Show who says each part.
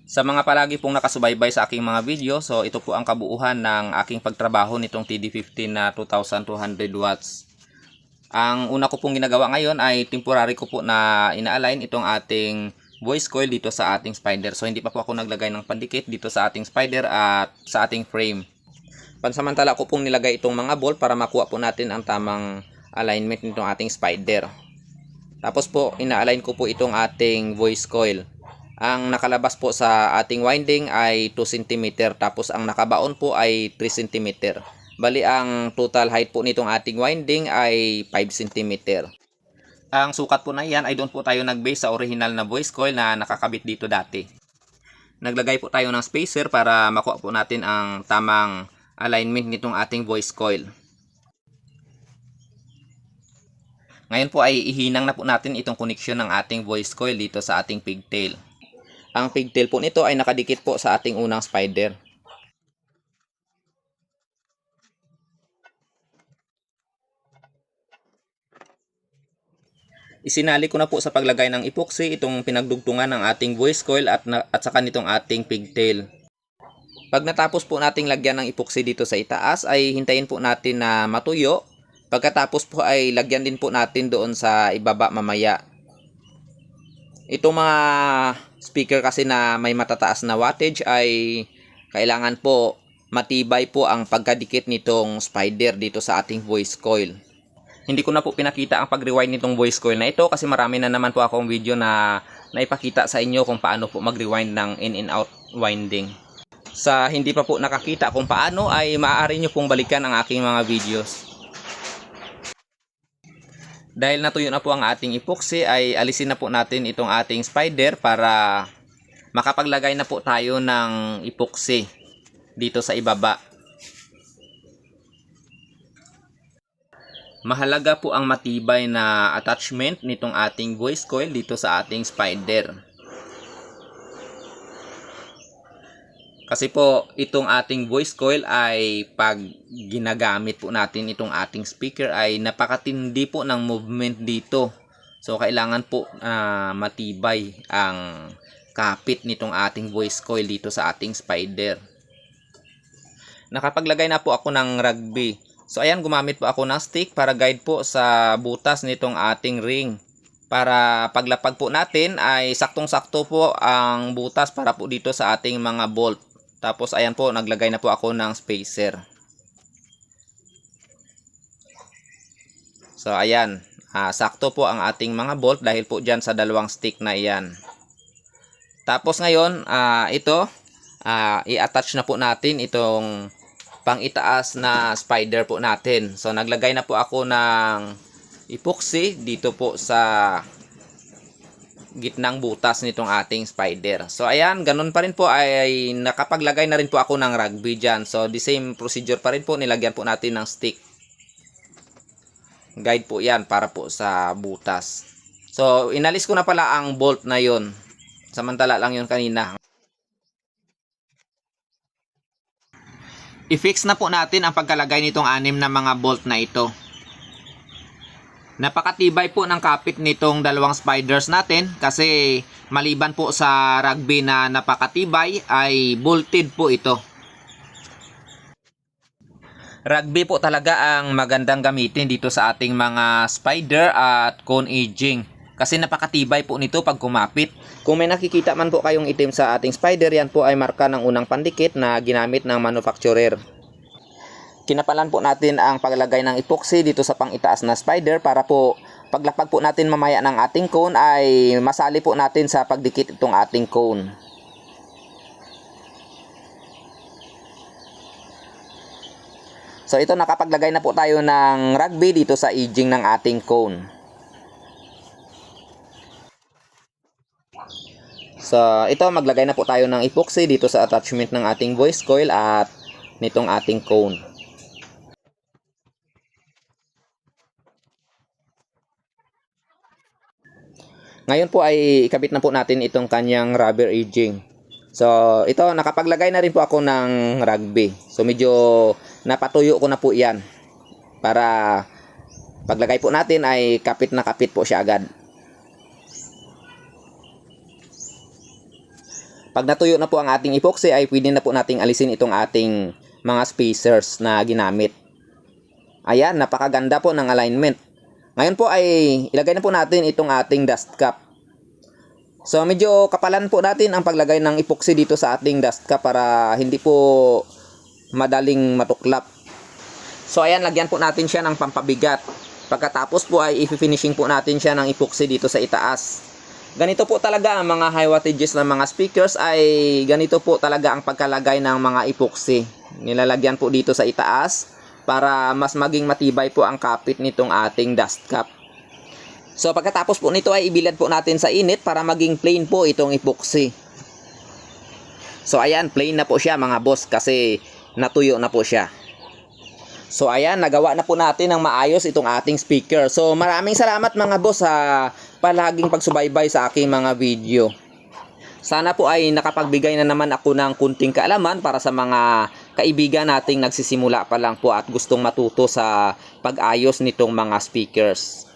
Speaker 1: Sa mga palagi pong nakasubaybay sa aking mga video, so ito po ang kabuuhan ng aking pagtrabaho nitong TD15 na 2200 watts. Ang una ko pong ginagawa ngayon ay temporary ko po na ina-align itong ating voice coil dito sa ating spider. So hindi pa po ako naglagay ng pandikit dito sa ating spider at sa ating frame. Pansamantala ko pong nilagay itong mga bolt para makuha po natin ang tamang alignment nitong ating spider. Tapos po ina-align ko po itong ating voice coil. Ang nakalabas po sa ating winding ay 2 cm, tapos ang nakabaon po ay 3 cm. Bali ang total height po nitong ating winding ay 5 cm. Ang sukat po na iyan ay doon po tayo nag-base sa original na voice coil na nakakabit dito dati. Naglagay po tayo ng spacer para makuha po natin ang tamang alignment nitong ating voice coil. Ngayon po ay ihinang na po natin itong connection ng ating voice coil dito sa ating pigtail. Ang pigtail po nito ay nakadikit po sa ating unang spider. Isinali ko na po sa paglagay ng epoxy itong pinagdugtungan ng ating voice coil at saka nitong ating pigtail. Pag natapos po nating lagyan ng epoxy dito sa itaas ay hintayin po natin na matuyo. Pagkatapos po ay lagyan din po natin doon sa ibaba mamaya. Itong mga speaker kasi na may matataas na wattage ay kailangan po matibay po ang pagkadikit nitong spider dito sa ating voice coil. Hindi ko na po pinakita ang pag-rewind nitong voice coil na ito kasi marami na naman po akong video na naipakita sa inyo kung paano po mag-rewind ng in and out winding. Sa hindi pa po nakakita kung paano ay maaari nyo pong balikan ang aking mga videos. Dahil natuyo na po ang ating epoxy ay alisin na po natin itong ating spider para makapaglagay na po tayo ng epoxy dito sa ibaba. Mahalaga po ang matibay na attachment nitong ating voice coil dito sa ating spider. Kasi po itong ating voice coil ay pag ginagamit po natin itong ating speaker ay napakatindi po ng movement dito. So kailangan po matibay ang kapit nitong ating voice coil dito sa ating spider. Nakapaglagay na po ako ng rugby. So ayan, gumamit po ako ng stick para guide po sa butas nitong ating ring. Para paglapag po natin ay saktong-sakto po ang butas para po dito sa ating mga bolt. Tapos ayan po, naglagay na po ako ng spacer. So ayan, sakto po ang ating mga bolt dahil po dyan sa dalawang stick na iyan. Tapos ngayon, ito, i-attach na po natin itong pang-itaas na spider po natin. So naglagay na po ako ng epoxy dito po sa gitnang butas nitong ating spider. So ayan, ganun pa rin po ay nakapaglagay na rin po ako ng rugby dyan. So the same procedure pa rin po, nilagyan po natin ng stick. Guide po yan para po sa butas. So inalis ko na pala ang bolt na yon. Samantala lang yun kanina. I-fix na po natin ang pagkalagay nitong 6 na mga bolt na ito. Napakatibay po ng kapit nitong dalawang spiders natin kasi maliban po sa rugby na napakatibay ay bolted po ito. Rugby po talaga ang magandang gamitin dito sa ating mga spider at cone aging kasi napakatibay po nito pag kumapit. Kung may nakikita man po kayong itim sa ating spider, yan po ay marka ng unang pandikit na ginamit ng manufacturer. Kinapalan po natin ang paglagay ng epoxy dito sa pang-itaas na spider para po paglapag po natin mamaya ng ating cone ay masali po natin sa pagdikit itong ating cone. So ito, nakapaglagay na po tayo ng rugby dito sa edging ng ating cone. So ito, maglagay na po tayo ng epoxy dito sa attachment ng ating voice coil at nitong ating cone. Ngayon po ay ikabit na po natin itong kanyang rubber edging. So ito, nakapaglagay na rin po ako ng rugby. So medyo napatuyo ko na po yan. Para paglagay po natin ay kapit na kapit po siya agad. Pag natuyo na po ang ating epoxy ay pwede na po nating alisin itong ating mga spacers na ginamit. Ayan, napakaganda po ng alignment. Ngayon po ay ilagay na po natin itong ating dust cap. So medyo kapalan po natin ang paglagay ng epoxy dito sa ating dust cap para hindi po madaling matuklap. So ayan, lagyan po natin siya ng pampabigat. Pagkatapos po ay i-finishing po natin siya ng epoxy dito sa itaas. Ganito po talaga ang mga high wattages ng mga speakers, ay ganito po talaga ang pagkalagay ng mga epoxy. Nilalagyan po dito sa itaas para mas maging matibay po ang kapit nitong ating dust cap. So pagkatapos po nito ay ibilad po natin sa init para maging plain po itong epoxy. So ayan, plain na po siya mga boss kasi natuyo na po siya. So ayan, nagawa na po natin ng maayos itong ating speaker. So maraming salamat mga boss sa palaging pagsubaybay sa aking mga video. Sana po ay nakapagbigay na naman ako ng kunting kaalaman para sa mga kaibigan nating nagsisimula pa lang po at gustong matuto sa pag-ayos nitong mga speakers.